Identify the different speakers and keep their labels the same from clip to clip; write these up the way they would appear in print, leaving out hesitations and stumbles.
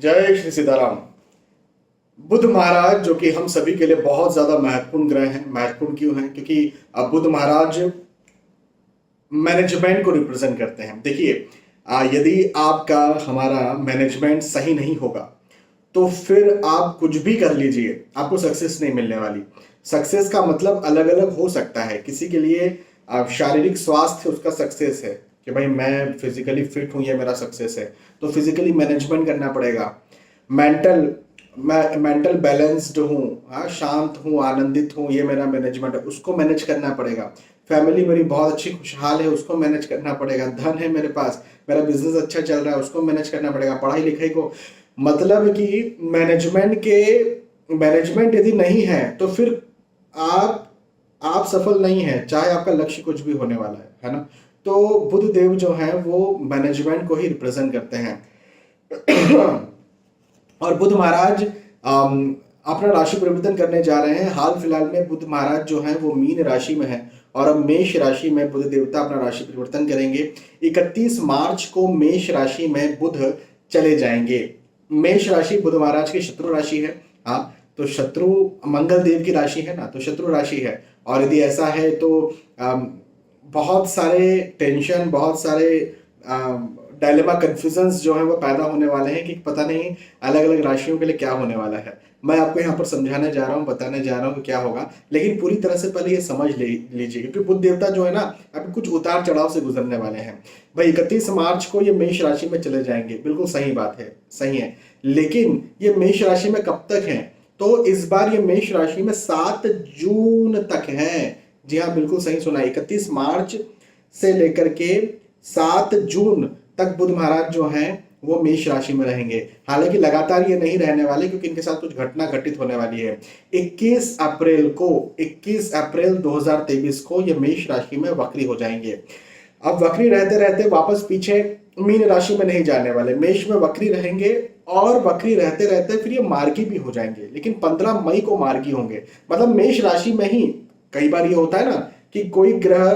Speaker 1: जय श्री सीताराम। बुध महाराज जो कि हम सभी के लिए बहुत ज्यादा महत्वपूर्ण ग्रह हैं। महत्वपूर्ण क्यों हैं? क्योंकि अब बुध महाराज मैनेजमेंट को रिप्रेजेंट करते हैं। देखिए, यदि आपका हमारा मैनेजमेंट सही नहीं होगा तो फिर आप कुछ भी कर लीजिए, आपको सक्सेस नहीं मिलने वाली। सक्सेस का मतलब अलग अलग हो सकता है। किसी के लिए शारीरिक स्वास्थ्य उसका सक्सेस है कि भाई मैं फिजिकली फिट हूं, ये मेरा सक्सेस है, तो फिजिकली मैनेजमेंट करना पड़ेगा। मेंटल मैं मेंटल बैलेंस्ड हूँ, हाँ, शांत हूँ, आनंदित हूँ, ये मेरा मैनेजमेंट है, उसको मैनेज करना पड़ेगा। फैमिली मेरी बहुत अच्छी खुशहाल है, उसको मैनेज करना पड़ेगा। धन है मेरे पास, मेरा बिजनेस अच्छा चल रहा है, उसको मैनेज करना पड़ेगा। पढ़ाई लिखाई को, मतलब कि मैनेजमेंट यदि नहीं है तो फिर आप आप सफल नहीं है, चाहे आपका लक्ष्य कुछ भी होने वाला है ना। तो बुध देव जो है वो मैनेजमेंट को ही रिप्रेजेंट करते हैं। और बुध महाराज अपना राशि परिवर्तन करने जा रहे हैं। हाल फिलहाल में बुध महाराज जो है वो मीन राशि में है और अब मेष राशि में बुध देवता अपना राशि परिवर्तन करेंगे। 31 मार्च को मेष राशि में बुध चले जाएंगे। मेष राशि बुध महाराज की शत्रु राशि है। हाँ, तो शत्रु मंगल देव की राशि है ना, तो शत्रु राशि है। और यदि ऐसा है तो बहुत सारे टेंशन, बहुत सारे डायलेमा, कंफ्यूजन्स जो है वो पैदा होने वाले हैं कि पता नहीं अलग अलग राशियों के लिए क्या होने वाला है। मैं आपको यहाँ पर समझाने जा रहा हूँ, बताने जा रहा हूँ कि क्या होगा, लेकिन पूरी तरह से पहले ये समझ लीजिए, क्योंकि बुध देवता जो है ना अभी कुछ उतार चढ़ाव से गुजरने वाले हैं। भाई 31 मार्च को ये मेष राशि में चले जाएंगे, बिल्कुल सही बात है, सही है। लेकिन ये मेष राशि में कब तक है? तो इस बार ये मेष राशि में 7 जून तक है। जी हाँ, बिल्कुल सही सुना। 31 मार्च से लेकर के 7 जून तक बुध महाराज जो हैं वो मेष राशि में रहेंगे। हालांकि लगातार ये नहीं रहने वाले, क्योंकि इनके साथ कुछ घटना घटित होने वाली है। 21 अप्रैल 2023 को ये मेष राशि में वक्री हो जाएंगे। अब वक्री रहते रहते वापस पीछे मीन राशि में नहीं जाने वाले, मेष में वक्री रहेंगे और वक्री रहते रहते फिर ये मार्गी भी हो जाएंगे, लेकिन 15 मई को मार्गी होंगे। मतलब मेष राशि में ही कई बार ये होता है ना कि कोई ग्रह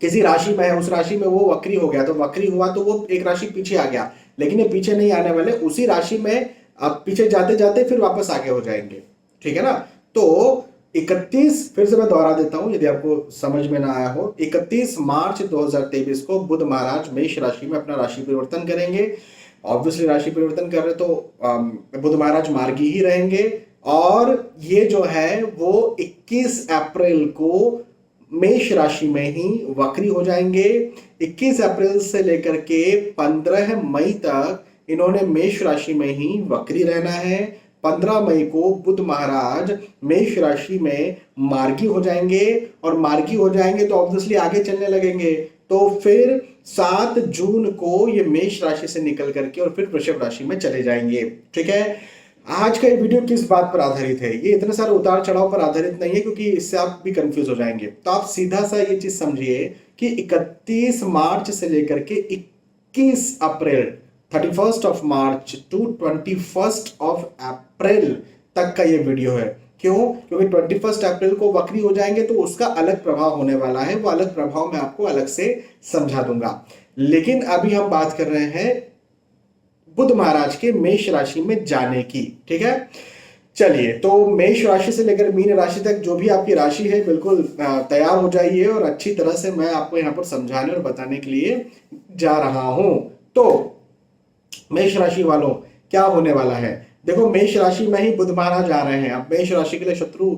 Speaker 1: किसी राशि में है, उस राशि में वो वक्री हो गया, तो वक्री हुआ तो वो एक राशि पीछे आ गया, लेकिन ये पीछे नहीं आने वाले, उसी राशि में अब पीछे जाते जाते फिर वापस आगे हो जाएंगे। ठीक है ना। तो 31, फिर से मैं दोहरा देता हूं यदि आपको समझ में ना आया हो, 31 मार्च 2023 को बुध महाराज मेष राशि में अपना राशि परिवर्तन करेंगे। ऑब्वियसली राशि परिवर्तन कर रहे तो बुध महाराज मार्गी ही रहेंगे। और ये जो है वो 21 अप्रैल को मेष राशि में ही वक्री हो जाएंगे। 21 अप्रैल से लेकर के 15 मई तक इन्होंने मेष राशि में ही वक्री रहना है। 15 मई को बुध महाराज मेष राशि में मार्गी हो जाएंगे, और मार्गी हो जाएंगे तो ऑब्वियसली आगे चलने लगेंगे। तो फिर 7 जून को ये मेष राशि से निकल करके और फिर वृषभ राशि में चले जाएंगे। ठीक है। आज का ये वीडियो किस बात पर आधारित है? ये इतने सारे उतार चढ़ाव पर आधारित नहीं है, क्योंकि इससे आप भी कंफ्यूज हो जाएंगे। तो आप सीधा सा ये चीज समझिए कि 31 मार्च से लेकर के 21 अप्रैल 31st of March two 21st of April तक का ये वीडियो है। क्यों? क्योंकि 21 अप्रैल को वक्री हो जाएंगे तो उसका अलग प्रभाव होने वाला है। वो अलग प्रभाव मैं आपको अलग से समझा दूंगा। लेकिन अभी हम बात कर रहे हैं बुध महाराज के मेष राशि में जाने की। ठीक है, चलिए, तो मेष राशि से लेकर मीन राशि तक जो भी आपकी राशि है बिल्कुल तैयार हो जाइए, और अच्छी तरह से मैं आपको यहाँ पर समझाने और बताने के लिए जा रहा हूं। तो मेष राशि वालों, क्या होने वाला है? देखो, मेष राशि में ही बुध महाराज आ रहे हैं। अब मेष राशि के लिए शत्रु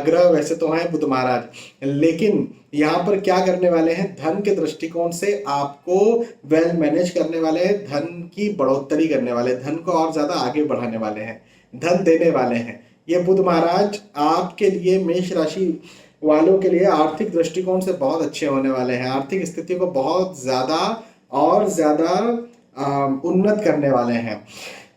Speaker 1: ग्रह वैसे तो हैं बुध महाराज, लेकिन यहाँ पर क्या करने वाले हैं? धन के दृष्टिकोण से आपको वेल मैनेज करने वाले हैं, धन की बढ़ोतरी करने वाले, धन को और ज्यादा आगे बढ़ाने वाले हैं, धन देने वाले हैं। ये बुध महाराज आपके लिए, मेष राशि वालों के लिए आर्थिक दृष्टिकोण से बहुत अच्छे होने वाले हैं। आर्थिक स्थिति को बहुत ज्यादा और ज्यादा उन्नत करने वाले हैं।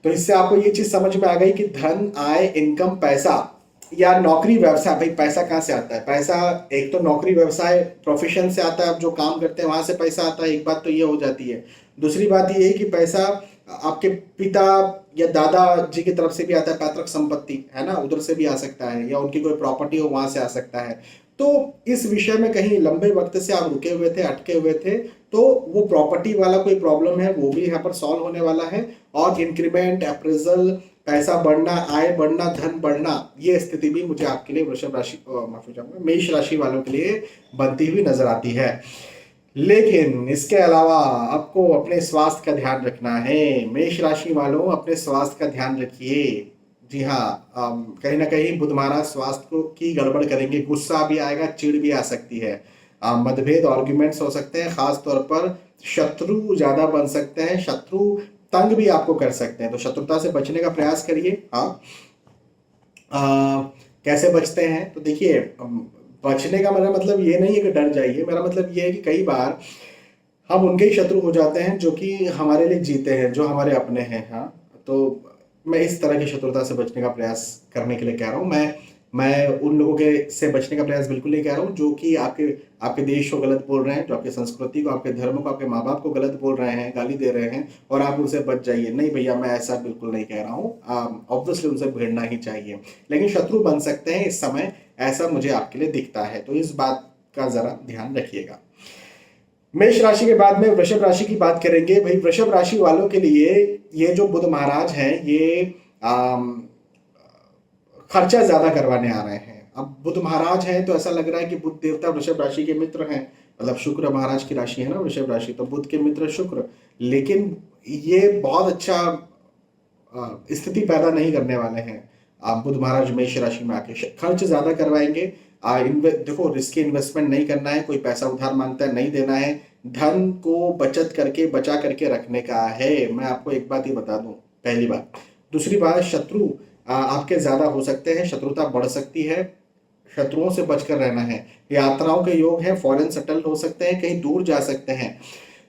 Speaker 1: तो इससे आपको ये चीज समझ में आ गई कि धन, आय, इनकम, पैसा या नौकरी व्यवसाय। भाई पैसा कहाँ से आता है? पैसा एक तो नौकरी व्यवसाय प्रोफेशन से आता है, आप जो काम करते हैं वहां से पैसा आता है, एक बात तो ये हो जाती है। दूसरी बात ये है कि पैसा आपके पिता या दादाजी की तरफ से भी आता है पैतृक संपत्ति, है ना, उधर से भी आ सकता है, या उनकी कोई प्रॉपर्टी हो वहां से आ सकता है। तो इस विषय में कहीं लंबे वक्त से आप रुके हुए थे, अटके हुए थे, तो वो प्रॉपर्टी वाला कोई प्रॉब्लम है वो भी यहाँ पर सॉल्व होने वाला है। और इंक्रीमेंट, अप्रेजल, पैसा बढ़ना, आय बढ़ना, धन बढ़ना, ये स्थिति भी मुझे आपके लिए वृषभ राशि, माफी चाहूंगा, मेष राशि वालों के लिए बनती हुई नजर आती है। लेकिन इसके अलावा आपको अपने स्वास्थ्य का ध्यान रखना है। मेष राशि वालों, अपने स्वास्थ्य का ध्यान रखिए। जी हाँ, कहीं ना कहीं बुध महाराज स्वास्थ्य को की गड़बड़ करेंगे, गुस्सा भी आएगा, चिढ़ भी आ सकती है, मतभेद, आर्ग्यूमेंट्स हो सकते हैं, खास तौर पर शत्रु ज्यादा बन सकते हैं, शत्रु तंग भी आपको कर सकते हैं, तो शत्रुता से बचने का प्रयास करिए। हाँ, कैसे बचते हैं, तो देखिए, बचने का मेरा मतलब ये नहीं है कि डर जाइए, मेरा मतलब ये है कि कई बार हम उनके ही शत्रु हो जाते हैं जो कि हमारे लिए जीते हैं, जो हमारे अपने हैं। हाँ, तो मैं इस तरह की शत्रुता से बचने का प्रयास करने के लिए कह रहा हूँ। मैं उन लोगों के से बचने का प्रयास बिल्कुल नहीं कह रहा हूँ जो कि आपके आपके देश को गलत बोल रहे हैं, जो आपकी संस्कृति को, आपके धर्म को, आपके माँ बाप को गलत बोल रहे हैं, गाली दे रहे हैं, और आप उनसे बच जाइए। नहीं भैया, मैं ऐसा बिल्कुल नहीं कह रहा हूँ। ऑब्वियसली उनसे भिड़ना ही चाहिए, लेकिन शत्रु बन सकते हैं इस समय, ऐसा मुझे आपके लिए दिखता है, तो इस बात का जरा ध्यान रखिएगा। मेष राशि के बाद में वृषभ राशि की बात करेंगे। भाई, वृषभ राशि वालों के लिए ये जो बुध महाराज हैं, ये खर्चा ज्यादा करवाने आ रहे हैं। अब बुध महाराज हैं तो ऐसा लग रहा है कि बुध देवता वृषभ राशि के मित्र हैं, मतलब शुक्र महाराज की राशि है ना वृषभ राशि, तो बुध के मित्र शुक्र, लेकिन ये बहुत अच्छा स्थिति पैदा नहीं करने वाले हैं। आप बुध महाराज मेष राशि में आके खर्च ज्यादा करवाएंगे। देखो, रिस्की इन्वेस्टमेंट नहीं करना है, कोई पैसा उधार मांगता है नहीं देना है, धन को बचत करके बचा करके रखने का है। मैं आपको एक बात ही बता दूं, पहली बात। दूसरी बात, शत्रु आपके ज्यादा हो सकते हैं, शत्रुता बढ़ सकती है, शत्रुओं से बचकर रहना है। यात्राओं के योग हैं, फॉरेन सेटल हो सकते हैं, कहीं दूर जा सकते हैं,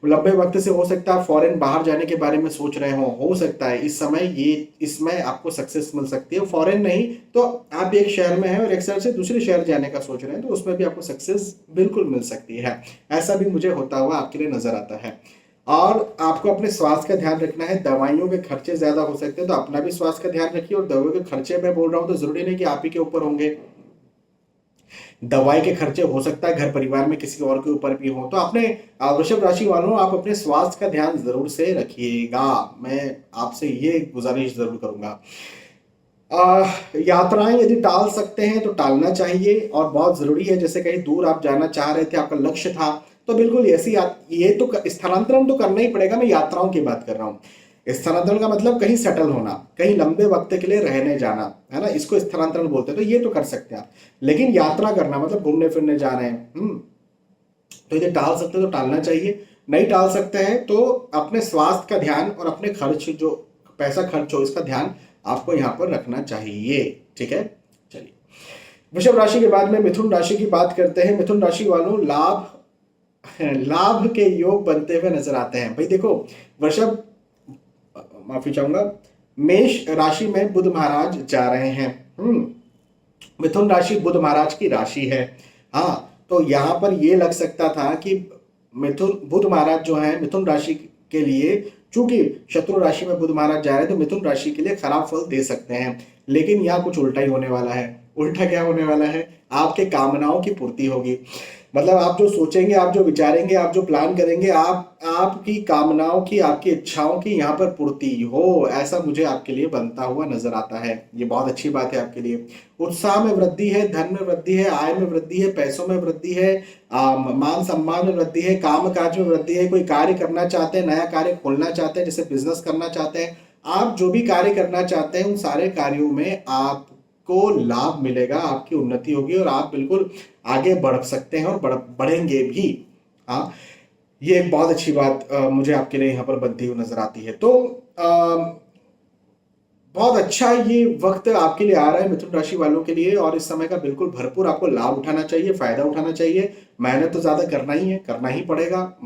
Speaker 1: लंबे वक्त से हो सकता है फॉरेन बाहर जाने के बारे में सोच रहे हो सकता है इस समय ये इसमें आपको सक्सेस मिल सकती है। फॉरेन नहीं तो आप एक शहर में हैं और एक शहर से दूसरे शहर जाने का सोच रहे हैं, तो उसमें भी आपको सक्सेस बिल्कुल मिल सकती है। ऐसा भी मुझे होता हुआ आपके लिए नजर आता है। और आपको अपने स्वास्थ्य का ध्यान रखना है, दवाइयों के खर्चे ज्यादा हो सकते हैं, तो अपना भी स्वास्थ्य का ध्यान रखिए। और दवाइयों के खर्चे मैं बोल रहा हूँ तो जरूरी नहीं कि आप ही के ऊपर होंगे, दवाई के खर्चे हो सकता है घर परिवार में किसी और के ऊपर भी हो। तो अपने वृषभ राशि वालों, आप अपने स्वास्थ्य का ध्यान जरूर से रखिएगा, मैं आपसे ये गुजारिश जरूर करूंगा। यात्राएं यदि टाल सकते हैं तो टालना चाहिए, और बहुत जरूरी है, जैसे कहीं दूर आप जाना चाह रहे थे, आपका लक्ष्य था, तो बिल्कुल ऐसी ये तो स्थानांतरण तो करना ही पड़ेगा। मैं यात्राओं की बात कर रहा हूँ। स्थानांतरण का मतलब कहीं सेटल होना, कहीं लंबे वक्त के लिए रहने जाना, है ना, इसको स्थानांतरण बोलते हैं, तो ये तो कर सकते हैं आप। लेकिन यात्रा करना मतलब घूमने फिरने जा रहे हैं, तो ये टाल सकते हैं तो टालना चाहिए। नहीं टाल सकते हैं तो अपने स्वास्थ्य का ध्यान और अपने खर्च, जो पैसा खर्च हो, इसका ध्यान आपको यहाँ पर रखना चाहिए। ठीक है, चलिए वृषभ राशि के बाद में मिथुन राशि की बात करते हैं। मिथुन राशि वालों, लाभ के योग बनते हुए नजर आते हैं। भाई देखो, वृषभ, माफी चाहूंगा, मेष राशि में बुध महाराज जा रहे हैं। मिथुन राशि बुध महाराज की राशि है। हाँ, तो यहां पर ये लग सकता था कि बुध महाराज जो है मिथुन राशि के लिए, चूंकि शत्रु राशि में बुध महाराज जा रहे हैं, तो मिथुन राशि के लिए खराब फल दे सकते हैं। लेकिन यहाँ कुछ उल्टा ही होने वाला है। उल्टा क्या होने वाला है? आपके कामनाओं की पूर्ति होगी। मतलब आप जो सोचेंगे, आप जो विचारेंगे, आप जो प्लान करेंगे, आपकी कामनाओं की, आपकी इच्छाओं की यहाँ पर पूर्ति हो, ऐसा मुझे आपके लिए बनता हुआ नजर आता है। ये बहुत अच्छी बात है आपके लिए। उत्साह में वृद्धि है, धन में वृद्धि है, आय में वृद्धि है, पैसों में वृद्धि है, मान सम्मान में वृद्धि है, काम काज में वृद्धि है। कोई कार्य करना चाहते हैं, नया कार्य खोलना चाहते हैं, जैसे बिजनेस करना चाहते हैं, आप जो भी कार्य करना चाहते हैं, उन सारे कार्यों में आपको लाभ मिलेगा, आपकी उन्नति होगी और आप बिल्कुल आगे बढ़ सकते हैं और बढ़ेंगे भी। हाँ, ये एक बहुत अच्छी बात मुझे आपके लिए यहाँ पर बनती हुई नजर आती है। तो बहुत अच्छा ये वक्त आपके लिए आ रहा है मिथुन राशि वालों के लिए, और इस समय का बिल्कुल भरपूर आपको लाभ उठाना चाहिए, फायदा उठाना चाहिए। मेहनत तो ज्यादा करना ही है, करना ही पड़ेगा।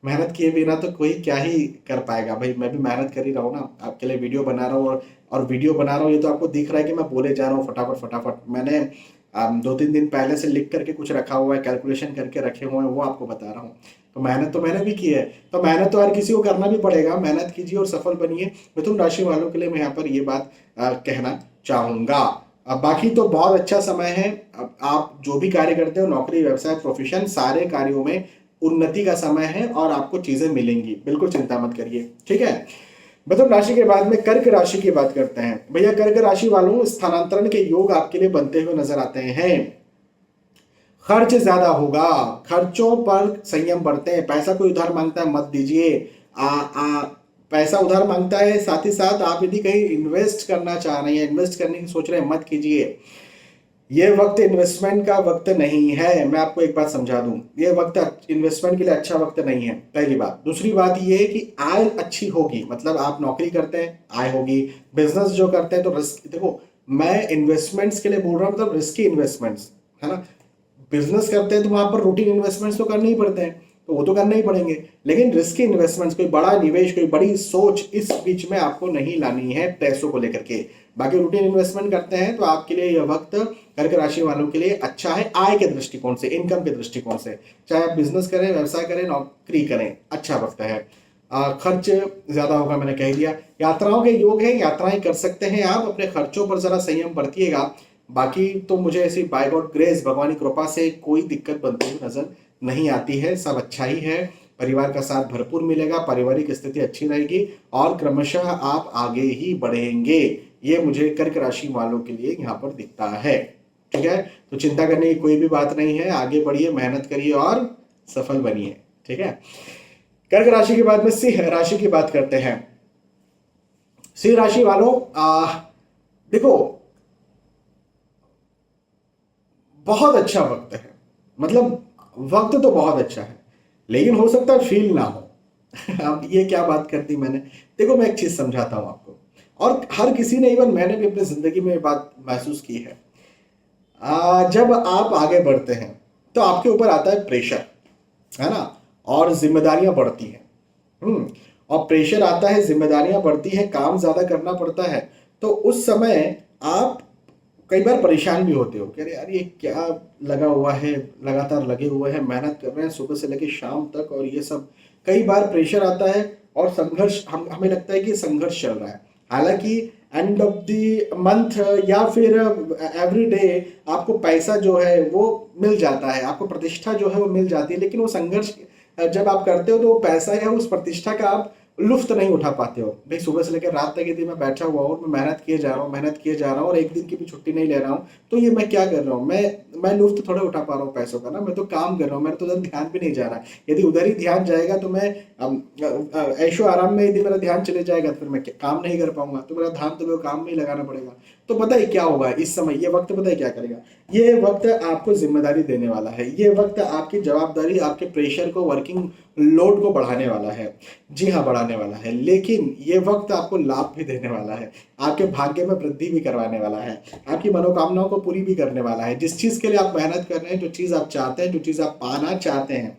Speaker 1: मेहनत किए बिना तो कोई क्या ही कर पाएगा। भाई मैं भी मेहनत कर ही रहा हूँ ना, आपके लिए वीडियो बना रहा हूँ, और वीडियो बना रहा हूँ, ये तो आपको दिख रहा है कि मैं बोले जा रहा हूँ फटाफट फटाफट। मैंने 2-3 दिन पहले से लिख करके कुछ रखा हुआ है, कैलकुलेशन करके रखे हुए हैं, वो आपको बता रहा हूँ। तो मेहनत तो मैंने भी की है, तो मेहनत तो हर किसी को करना भी पड़ेगा। मेहनत कीजिए और सफल बनिए। मिथुन राशि वालों के लिए मैं यहाँ पर ये बात कहना चाहूंगा। अब बाकी तो बहुत अच्छा समय है। अब आप जो भी कार्य करते हो, नौकरी, व्यवसाय, प्रोफेशन, सारे कार्यों में उन्नति का समय है और आपको चीजें मिलेंगी, बिल्कुल चिंता मत करिए, ठीक है। मिथुन राशि के बाद में कर्क राशि की बात करते हैं। भैया कर्क राशि वालों, स्थानांतरण के योग आपके लिए बनते हुए नजर आते हैं। खर्च ज्यादा होगा, खर्चों पर संयम बरतें। पैसा कोई उधार मांगता है मत दीजिए। पैसा उधार मांगता है, साथ ही साथ आप यदि कहीं इन्वेस्ट करना चाह रहे हैं, इन्वेस्ट करने की सोच रहे हैं, मत कीजिए। ये वक्त इन्वेस्टमेंट का वक्त नहीं है। मैं आपको एक बात समझा दूं, ये वक्त इन्वेस्टमेंट के लिए अच्छा वक्त नहीं है, पहली बात। दूसरी बात ये है कि आय अच्छी होगी, मतलब आप नौकरी करते हैं, आय होगी। बिजनेस जो करते हैं तो रिस्क, देखो मैं इन्वेस्टमेंट्स के लिए बोल रहा हूं, मतलब रिस्की इन्वेस्टमेंट्स, है ना। बिजनेस करते हैं तो वहां पर रूटीन इन्वेस्टमेंट्स तो करने ही पड़ते हैं, तो वो तो करने ही पड़ेंगे। लेकिन रिस्की इन्वेस्टमेंट्स, कोई बड़ा निवेश, कोई बड़ी सोच इस बीच में आपको नहीं लानी है पैसों को लेकर के। बाकी रूटीन इन्वेस्टमेंट करते हैं तो आपके लिए यह वक्त कर्क राशि वालों के लिए अच्छा है, आय के दृष्टिकोण से, इनकम के दृष्टिकोण से। चाहे आप बिजनेस करें, व्यवसाय करें, नौकरी करें, अच्छा वक्त है। खर्च ज्यादा होगा, मैंने कह दिया। यात्राओं के योग है, यात्राएं कर सकते हैं आप, अपने खर्चों पर जरा संयम बरतिएगा। बाकी तो मुझे ऐसी बाय गॉड ग्रेस, भगवान की कृपा से कोई दिक्कत बनती हुई नजर नहीं आती है, सब अच्छा ही है। परिवार का साथ भरपूर मिलेगा, पारिवारिक स्थिति अच्छी रहेगी और क्रमशः आप आगे ही बढ़ेंगे। ये मुझे कर्क राशि वालों के लिए यहाँ पर दिखता है, ठीक है। तो चिंता करने की कोई भी बात नहीं है, आगे बढ़िए, मेहनत करिए और सफल बनिए, ठीक है। कर्क राशि के बाद में सिंह राशि की बात करते हैं। सिंह राशि वालों, देखो बहुत अच्छा वक्त है, मतलब वक्त तो बहुत अच्छा है, लेकिन हो सकता है फील ना हो। अब ये क्या बात कर दी मैंने। देखो मैं एक चीज समझाता हूं आपको, और हर किसी ने, इवन मैंने भी अपनी जिंदगी में ये बात महसूस की है। जब आप आगे बढ़ते हैं तो आपके ऊपर आता है प्रेशर, है ना, और जिम्मेदारियां बढ़ती हैं। और प्रेशर आता है, जिम्मेदारियां बढ़ती हैं, काम ज्यादा करना पड़ता है। तो उस समय आप कई बार परेशान भी होते हो कि अरे यार ये क्या लगा हुआ है, लगातार लगे हुए हैं, मेहनत कर रहे हैं सुबह से लेकर शाम तक, और ये सब कई बार प्रेशर आता है और संघर्ष, हमें लगता है कि संघर्ष चल रहा है। हालांकि एंड ऑफ द मंथ या फिर एवरी डे आपको पैसा जो है वो मिल जाता है, आपको प्रतिष्ठा जो है वो मिल जाती है, लेकिन वो संघर्ष जब आप करते हो तो वो पैसा या उस प्रतिष्ठा का आप लुफ्त नहीं उठा पाते हो। भाई सुबह से लेकर रात तक यदि मैं बैठा हुआ हूँ, मैं मेहनत किए जा रहा हूँ, मेहनत किए जा रहा हूँ और एक दिन की भी छुट्टी नहीं ले रहा हूँ, तो ये मैं क्या कर रहा हूँ, मैं लुफ्त थोड़ा उठा पा रहा हूँ पैसों का ना। मैं तो काम कर रहा हूँ, मेरा तो उधर ध्यान भी नहीं जा रहा है। यदि उधर ही ध्यान जाएगा तो मैं ऐशो आराम में यदि मेरा ध्यान चले जाएगा तो फिर मैं काम नहीं कर पाऊंगा, तो मेरा ध्यान तो मेरे काम में ही लगाना पड़ेगा। तो पता है क्या होगा इस समय, ये वक्त पता है क्या करेगा, ये वक्त आपको जिम्मेदारी देने वाला है, ये वक्त आपकी जवाबदारी, आपके प्रेशर को, वर्किंग लोड को बढ़ाने वाला है। जी हाँ, बढ़ाने वाला है, लेकिन ये वक्त आपको लाभ भी देने वाला है, आपके भाग्य में वृद्धि भी करवाने वाला है, आपकी मनोकामनाओं को पूरी भी करने वाला है। जिस चीज के लिए आप मेहनत कर रहे हैं, जो चीज आप चाहते हैं, जो चीज आप पाना चाहते हैं,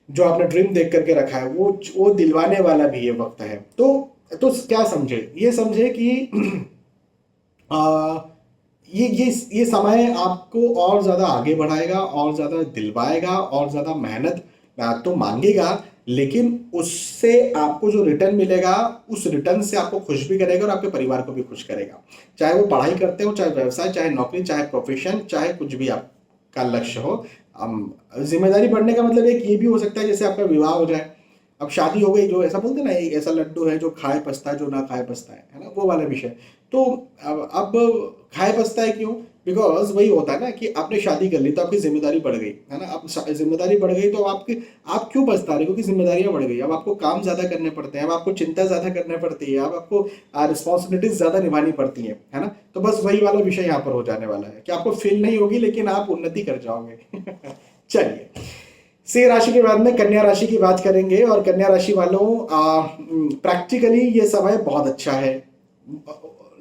Speaker 1: जो आपने ड्रीम देख करके रखा है, वो दिलवाने वाला भी ये वक्त है। तो क्या समझे, ये समझे कि आ, ये समय आपको और ज्यादा आगे बढ़ाएगा, और ज्यादा दिलवाएगा, और ज्यादा मेहनत तो मांगेगा, लेकिन उससे आपको जो रिटर्न मिलेगा, उस रिटर्न से आपको खुश भी करेगा और आपके परिवार को भी खुश करेगा। चाहे वो पढ़ाई करते हो, चाहे व्यवसाय, चाहे नौकरी, चाहे प्रोफेशन, चाहे कुछ भी आपका लक्ष्य हो। जिम्मेदारी बढ़ने का मतलब एक ये भी हो सकता है जैसे आपका विवाह हो जाए, अब शादी हो गई, जो ऐसा बोलते हैं ना, एक ऐसा लड्डू है जो खाए पछता है, जो ना खाए पछता है ना, वो वाला विषय। तो अब खाए पछता है क्यों, बिकॉज वही होता है ना कि आपने शादी कर ली तो आपकी जिम्मेदारी बढ़ गई, है ना। अब जिम्मेदारी बढ़ गई तो आप क्यों पछता रहे, क्योंकि जिम्मेदारियां बढ़ गई। अब आपको काम ज्यादा करने पड़ते हैं, अब आपको चिंता ज्यादा करनी पड़ती है, अब आपको रिस्पॉन्सिबिलिटीज ज्यादा निभानी पड़ती है ना। तो बस वही वाला विषय यहाँ पर हो जाने वाला है कि आपको फील नहीं होगी, लेकिन आप उन्नति कर जाओगे। चलिए, सिंह राशि के बाद में कन्या राशि की बात करेंगे। और कन्या राशि वालों, प्रैक्टिकली ये समय बहुत अच्छा है।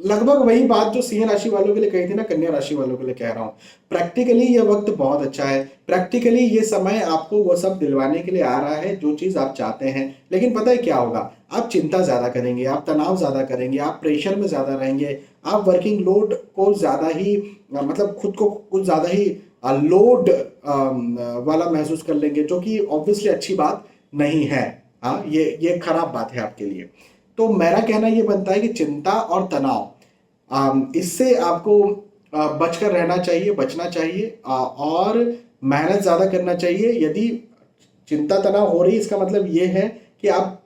Speaker 1: लगभग वही बात जो सिंह राशि वालों के लिए कही थी ना, कन्या राशि वालों के लिए कह रहा हूं। प्रैक्टिकली ये वक्त बहुत अच्छा है, प्रैक्टिकली ये समय आपको वो सब दिलवाने के लिए आ रहा है जो चीज आप चाहते हैं। लेकिन पता है क्या होगा, आप चिंता ज्यादा करेंगे, आप तनाव ज्यादा करेंगे, आप प्रेशर में ज्यादा रहेंगे, आप वर्किंग लोड को ज्यादा ही, मतलब खुद को कुछ ज्यादा ही लोड वाला महसूस कर लेंगे, जो कि ऑब्वियसली अच्छी बात नहीं है। हाँ, ये खराब बात है आपके लिए। तो मेरा कहना ये बनता है कि चिंता और तनाव, इससे आपको बचकर रहना चाहिए, बचना चाहिए, और मेहनत ज़्यादा करना चाहिए। यदि चिंता तनाव हो रही है, इसका मतलब ये है कि आप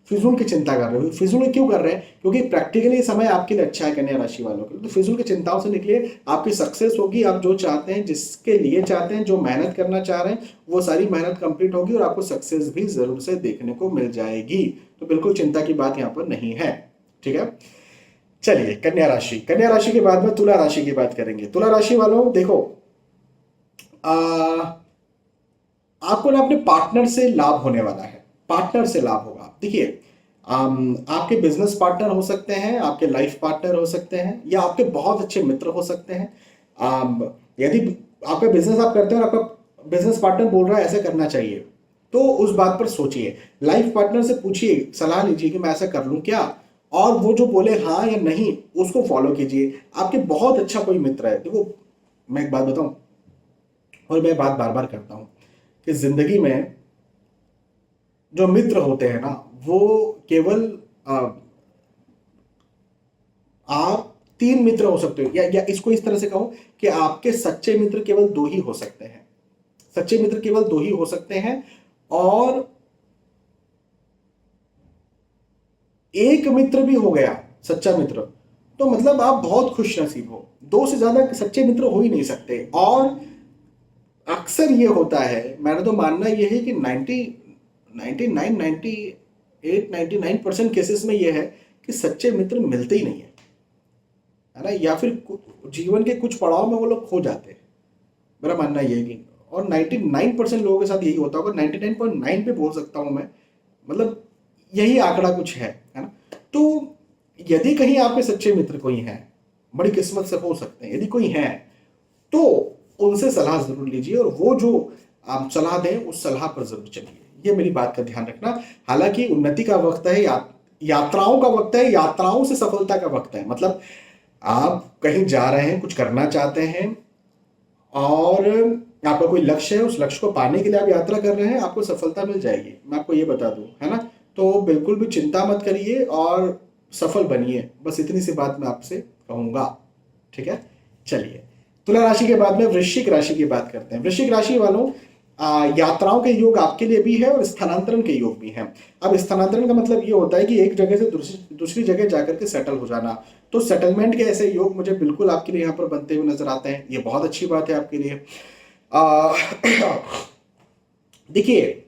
Speaker 1: फिजूल की चिंता कर रहे हो। फिजूल क्यों कर रहे हैं? क्योंकि प्रैक्टिकली समय आपके लिए अच्छा है कन्या राशि वालों के लिए। तो फिजूल की चिंताओं से निकलिए, आपकी सक्सेस होगी। आप जो चाहते हैं, जिसके लिए चाहते हैं, जो मेहनत करना चाह रहे हैं, वो सारी मेहनत कंप्लीट होगी और आपको सक्सेस भी जरूर से देखने को मिल जाएगी। तो बिल्कुल चिंता की बात यहाँ पर नहीं है। ठीक है, चलिए कन्या राशि। कन्या राशि के बाद में तुला राशि की बात करेंगे। तुला राशि वालों देखो, आपको ना अपने पार्टनर से लाभ होने वाला है। पार्टनर से लाभ होगा। देखिए, आपके बिजनेस पार्टनर हो सकते हैं, आपके लाइफ पार्टनर हो सकते हैं, या आपके बहुत अच्छे मित्र हो सकते हैं। यदि आपका बिजनेस आप करते हैं और आपका बिजनेस पार्टनर बोल रहा है ऐसा करना चाहिए, तो उस बात पर सोचिए। लाइफ पार्टनर से पूछिए, सलाह लीजिए कि मैं ऐसा कर लूं क्या, और वो जो बोले हाँ या नहीं उसको फॉलो कीजिए। आपके बहुत अच्छा कोई मित्र है। देखो, मैं एक बात बताऊं, और मैं बात बार बार करता हूं कि जिंदगी में जो मित्र होते हैं ना, वो केवल आप तीन मित्र हो सकते हो, या इसको इस तरह से कहो कि आपके सच्चे मित्र केवल दो ही हो सकते हैं। सच्चे मित्र केवल दो ही हो सकते हैं, और एक मित्र भी हो गया सच्चा मित्र, तो मतलब आप बहुत खुश नसीब हो। दो से ज्यादा सच्चे मित्र हो ही नहीं सकते। और अक्सर ये होता है, मैंने तो मानना ये है कि 99% केसेस में ये है कि सच्चे मित्र मिलते ही नहीं है ना, या फिर जीवन के कुछ पड़ाव में वो लोग खो जाते हैं। मेरा मानना ये है कि, और 99% लोगों के साथ यही होता होगा, 99.9 पे बोल सकता हूं मैं, मतलब यही आंकड़ा कुछ है ना। तो यदि कहीं आपके सच्चे मित्र कोई हैं, बड़ी किस्मत से हो सकते हैं, यदि कोई हैं, तो उनसे सलाह जरूर लीजिए, और वो जो आप सलाह दें उस सलाह पर जरूर चलिए। ये मेरी बात का ध्यान रखना। हालांकि उन्नति का वक्त है, यात्राओं का वक्त है, यात्राओं से सफलता का वक्त है। मतलब आप कहीं जा रहे हैं, कुछ करना चाहते हैं, और आपका कोई लक्ष्य है, उस लक्ष्य को पाने के लिए आप यात्रा कर रहे हैं, आपको सफलता मिल जाएगी, मैं आपको ये बता दूं, है ना। तो बिल्कुल भी चिंता मत करिए और सफल बनिए। बस इतनी सी बात मैं आपसे कहूंगा। ठीक है, चलिए तुला राशि के बाद में वृश्चिक राशि की बात करते हैं। वृश्चिक राशि वालों, यात्राओं के योग आपके लिए भी है और स्थानांतरण के योग भी हैं। अब स्थानांतरण का मतलब ये होता है कि एक जगह से दूसरी जगह जाकर के सेटल हो जाना। तो सेटलमेंट के ऐसे योग मुझे बिल्कुल आपके लिए यहाँ पर बनते हुए नजर आते हैं। ये बहुत अच्छी बात है आपके लिए। देखिए,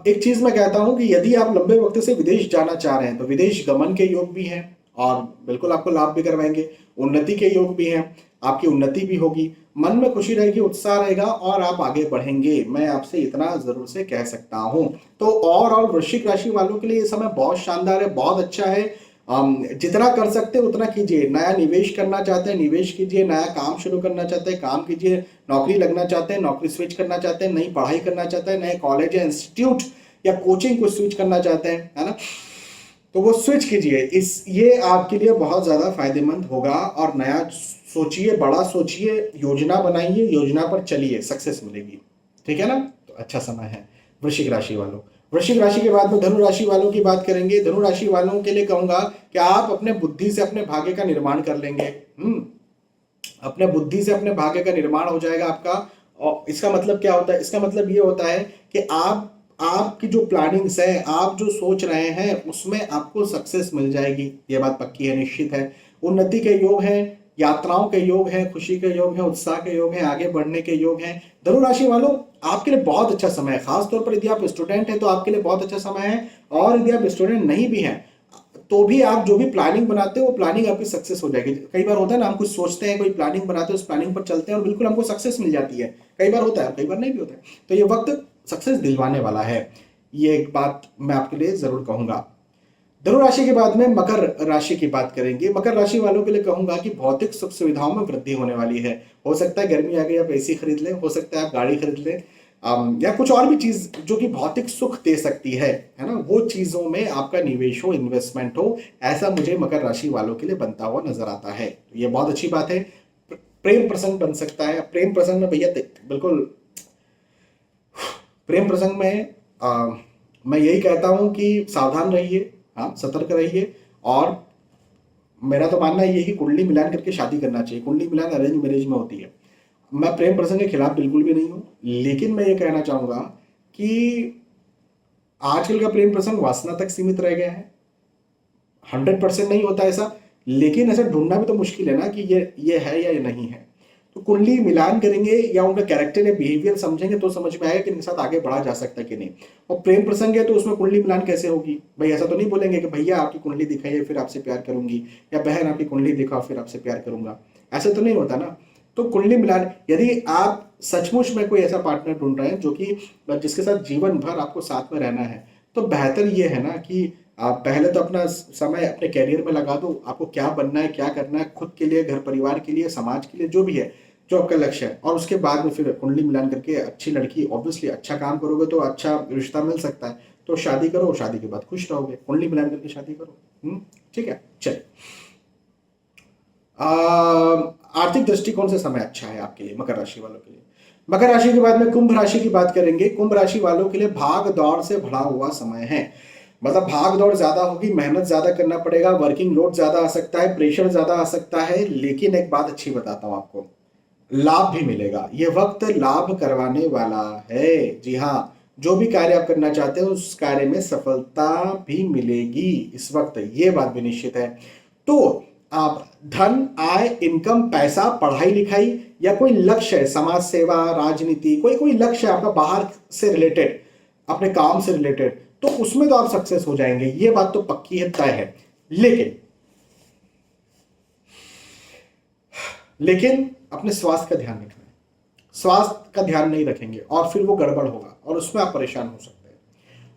Speaker 1: एक चीज मैं कहता हूं कि यदि आप लंबे वक्त से विदेश जाना चाह रहे हैं, तो विदेश गमन के योग भी हैं, और बिल्कुल आपको लाभ भी करवाएंगे। उन्नति के योग भी हैं, आपकी उन्नति भी होगी, मन में खुशी रहेगी, उत्साह रहेगा, और आप आगे बढ़ेंगे। मैं आपसे इतना जरूर से कह सकता हूं। तो और वृश्चिक राशि वालों के लिए ये समय बहुत शानदार है, बहुत अच्छा है। जितना कर सकते हैं उतना कीजिए। नया निवेश करना चाहते हैं, निवेश कीजिए। नया काम शुरू करना चाहते हैं, काम कीजिए। नौकरी लगना चाहते हैं, नौकरी स्विच करना चाहते हैं। नई पढ़ाई करना चाहते हैं, नए कॉलेज या इंस्टीट्यूट या कोचिंग को स्विच करना चाहते हैं, है ना, तो वो स्विच कीजिए। ये आपके लिए बहुत ज्यादा फायदेमंद होगा। और नया सोचिए, बड़ा सोचिए, योजना बनाइए, योजना पर चलिए, सक्सेस मिलेगी। ठीक है ना, तो अच्छा समय है वृश्चिक राशि वालों। वृश्चिक राशि के बाद में धनु राशि वालों की बात करेंगे। धनु राशि वालों के लिए कहूंगा कि आप अपने बुद्धि से अपने भाग्य का निर्माण कर लेंगे। अपने बुद्धि से अपने भाग्य का निर्माण हो जाएगा आपका। और इसका मतलब क्या होता है? इसका मतलब ये होता है कि आपकी जो प्लानिंग्स है, आप जो सोच रहे हैं, उसमें आपको सक्सेस मिल जाएगी। ये बात पक्की है, निश्चित है। उन्नति के योग हैं, यात्राओं के योग हैं, खुशी के योग हैं, उत्साह के योग हैं, आगे बढ़ने के योग हैं। धनु राशि वालों, आपके लिए बहुत अच्छा समय है। खासतौर पर यदि आप स्टूडेंट हैं तो आपके लिए बहुत अच्छा समय है, और यदि आप स्टूडेंट नहीं भी हैं तो भी आप जो भी प्लानिंग बनाते हो वो प्लानिंग आपकी सक्सेस हो जाएगी। कई बार होता है ना, हम कुछ सोचते हैं, कोई प्लानिंग बनाते हैं, उस प्लानिंग पर चलते हैं और बिल्कुल हमको सक्सेस मिल जाती है। कई बार होता है, कई बार नहीं भी होता है। तो ये वक्त सक्सेस दिलवाने वाला है। ये एक बात मैं आपके लिए जरूर कहूंगा। धनु राशि के बाद में मकर राशि की बात करेंगे। मकर राशि वालों के लिए कहूंगा कि भौतिक सुख सुविधाओं में वृद्धि होने वाली है। हो सकता है गर्मी आ गई, आप एसी खरीद लें, हो सकता है आप गाड़ी खरीद लें, या कुछ और भी चीज जो कि भौतिक सुख दे सकती है ना, वो चीजों में आपका निवेश हो, इन्वेस्टमेंट हो, ऐसा मुझे मकर राशि वालों के लिए बनता हुआ नजर आता है। तो ये बहुत अच्छी बात है। प्रेम प्रसंग बन सकता है। प्रेम प्रसंग में भैया बिल्कुल, प्रेम प्रसंग में मैं यही कहता हूं कि सावधान रहिए, हाँ सतर्क रहिए। और मेरा तो मानना ये है कि कुंडली मिलान करके शादी करना चाहिए। कुंडली मिलान अरेंज मैरिज में होती है। मैं प्रेम प्रसंग के खिलाफ बिल्कुल भी नहीं हूं, लेकिन मैं ये कहना चाहूंगा कि आजकल का प्रेम प्रसंग वासना तक सीमित रह गया है। 100% नहीं होता ऐसा, लेकिन ऐसा ढूंढना भी तो मुश्किल है ना कि ये है या ये नहीं है। तो कुंडली मिलान करेंगे या उनका कैरेक्टर या बिहेवियर समझेंगे तो समझ में आएगा कि इनके साथ आगे बढ़ा जा सकता है कि नहीं। और प्रेम प्रसंग है तो उसमें कुंडली मिलान कैसे होगी भाई? ऐसा तो नहीं बोलेंगे कि भैया आपकी कुंडली दिखाइए फिर आपसे प्यार करूंगी, या बहन आपकी कुंडली दिखाओ फिर आपसे प्यार करूंगा। ऐसा तो नहीं होता ना। तो कुंडली मिलान, यदि आप सचमुच में कोई ऐसा पार्टनर ढूंढ रहे हैं जो कि जिसके साथ जीवन भर आपको साथ में रहना है, तो बेहतर ये है ना कि आप पहले तो अपना समय अपने कैरियर में लगा दो। आपको क्या बनना है, क्या करना है, खुद के लिए, घर परिवार के लिए, समाज के लिए, जो भी है, जो आपका लक्ष्य है। और उसके बाद में फिर कुंडली मिलान करके अच्छी लड़की, ऑब्वियसली अच्छा काम करोगे तो अच्छा रिश्ता मिल सकता है, तो शादी करो, शादी के बाद खुश रहोगे। कुंडली मिलान करके शादी करो। ठीक है, चलिए। आर्थिक दृष्टिकोण से समय अच्छा है आपके लिए, मकर राशि वालों के लिए। मकर राशि के बाद में कुंभ राशि की बात करेंगे। कुंभ राशि वालों के लिए भाग दौड़ से भरा हुआ समय है। मतलब भाग दौड़ ज्यादा होगी, मेहनत ज्यादा करना पड़ेगा, वर्किंग लोड ज्यादा आ सकता है, प्रेशर ज्यादा आ सकता है। लेकिन एक बात अच्छी बताता हूं आपको, लाभ भी मिलेगा। ये वक्त लाभ करवाने वाला है। जी हाँ, जो भी कार्य आप करना चाहते हो उस कार्य में सफलता भी मिलेगी इस वक्त, ये बात भी निश्चित है। तो आप धन, आय, इनकम, पैसा, पढ़ाई लिखाई या कोई लक्ष्य है, समाज सेवा, राजनीति, कोई कोई लक्ष्य है आपका बाहर से रिलेटेड, अपने काम से रिलेटेड, तो उसमें तो आप सक्सेस हो जाएंगे, ये बात तो पक्की है, तय है। लेकिन अपने स्वास्थ्य का ध्यान रखना है। स्वास्थ्य का ध्यान नहीं रखेंगे और फिर वो गड़बड़ होगा और उसमें आप परेशान हो सकते हैं।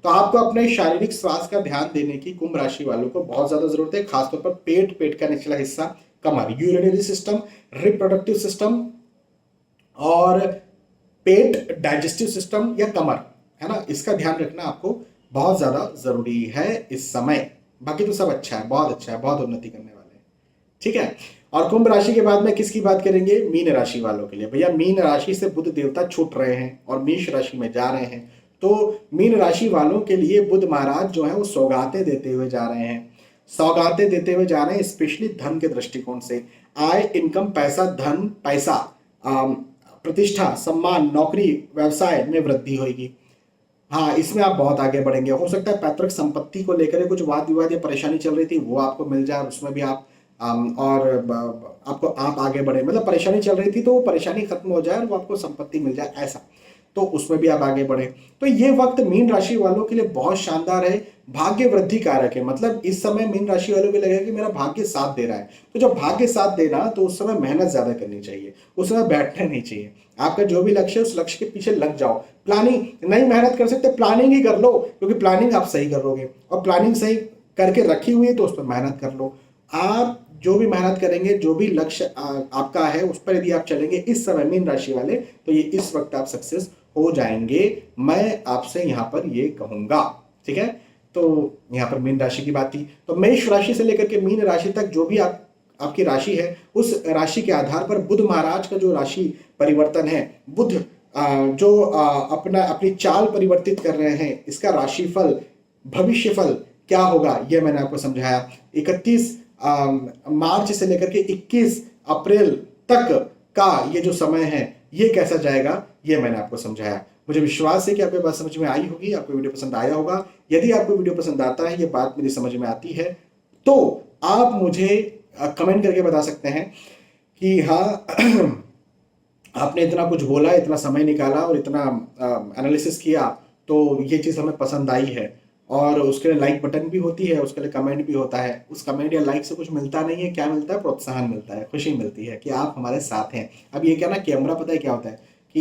Speaker 1: तो आपको अपने शारीरिक स्वास्थ्य का ध्यान देने की कुंभ राशि वालों को बहुत ज्यादा जरूरत है। खासतौर पर पेट का निचला हिस्सा, कमर, यूरिनरी सिस्टम, रिप्रोडक्टिव सिस्टम और पेट, डाइजेस्टिव सिस्टम या कमर, है ना, इसका ध्यान रखना आपको बहुत ज्यादा जरूरी है इस समय। बाकी तो सब अच्छा है, बहुत अच्छा है, बहुत उन्नति करने वाले हैं। ठीक है। और कुंभ राशि के बाद में किसकी बात करेंगे? मीन राशि वालों के लिए। भैया मीन राशि से बुध देवता छूट रहे हैं और मेष राशि में जा रहे हैं। तो मीन राशि वालों के लिए बुध महाराज जो है वो सौगातें देते हुए जा रहे हैं। सौगातें देते हुए जा रहे हैं, स्पेशली धन के दृष्टिकोण से। आय, इनकम, पैसा, धन, पैसा, प्रतिष्ठा, सम्मान, नौकरी, व्यवसाय में वृद्धि होगी। हाँ, इसमें आप बहुत आगे बढ़ेंगे। हो सकता है पैतृक संपत्ति को लेकर कुछ वाद विवाद या परेशानी चल रही थी, वो आपको मिल जाए, उसमें भी आप आप आगे बढ़े। मतलब परेशानी चल रही थी तो वो परेशानी खत्म हो जाए और वो आपको संपत्ति मिल जाए, ऐसा, तो उसमें भी आप आगे बढ़े। तो ये वक्त मीन राशि वालों के लिए बहुत शानदार है, भाग्य वृद्धि कारक है। मतलब इस समय मीन राशि वालों को लगेगा कि मेरा भाग्य साथ दे रहा है। तो जब भाग्य साथ देना तो उस समय मेहनत ज्यादा करनी चाहिए, उस समय बैठना नहीं चाहिए। आपका जो भी लक्ष्य है उस लक्ष्य के पीछे लग जाओ। प्लानिंग नहीं मेहनत कर सकते, प्लानिंग ही कर लो, क्योंकि प्लानिंग आप सही करोगे और प्लानिंग सही करके रखी हुई है तो उस पर मेहनत कर लो। आप जो भी मेहनत करेंगे, जो भी लक्ष्य आपका है उस पर यदि आप चलेंगे इस समय मीन राशि वाले, तो ये इस वक्त आप सक्सेस हो जाएंगे, मैं आपसे यहां पर ये कहूंगा। ठीक है। तो यहां पर मीन राशि की बात थी। तो मेष राशि से लेकर के मीन राशि तक जो भी आपकी राशि है, उस राशि के आधार पर बुध महाराज का जो राशि परिवर्तन है, बुध जो अपनी चाल परिवर्तित कर रहे हैं, इसका राशिफल, भविष्यफल क्या होगा ये मैंने आपको समझाया। 31 मार्च से लेकर के 21 अप्रैल तक का ये जो समय है ये कैसा जाएगा ये मैंने आपको समझाया। मुझे विश्वास है कि आपको बात समझ में आई होगी, आपको वीडियो पसंद आया होगा। यदि आपको वीडियो पसंद आता है, ये बात मेरी समझ में आती है, तो आप मुझे कमेंट करके बता सकते हैं कि हाँ आपने इतना कुछ बोला, इतना समय निकाला और इतना एनालिसिस किया, तो ये चीज़ हमें पसंद आई है। और उसके लिए लाइक बटन भी होती है, उसके लिए कमेंट भी होता है। उस कमेंट या लाइक से कुछ मिलता नहीं है, क्या मिलता है? प्रोत्साहन मिलता है, खुशी मिलती है कि आप हमारे साथ हैं। अब ये क्या ना, कैमरा पता है क्या होता है कि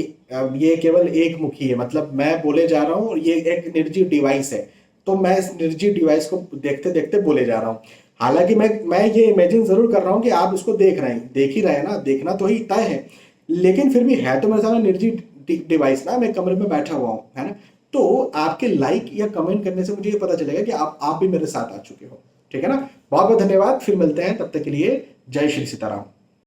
Speaker 1: ये केवल एक मुखी है, मतलब मैं बोले जा रहा हूँ और ये एक निर्जीव डिवाइस है, तो मैं इस निर्जीव डिवाइस को देखते देखते बोले जा रहा हूँ। हालांकि मैं ये इमेजिन जरूर कर रहा हूँ कि आप इसको देख रहे हैं, देख ही रहे हैं ना, देखना तो ही तय है, लेकिन फिर भी है तो मेरे सामने निर्जीव डिवाइस ना, मैं कमरे में बैठा हुआ हूँ, है ना। तो आपके लाइक या कमेंट करने से मुझे ये पता चलेगा कि आप भी मेरे साथ आ चुके हो। ठीक है ना। बहुत बहुत धन्यवाद, फिर मिलते हैं, तब तक के लिए जय श्री सीताराम।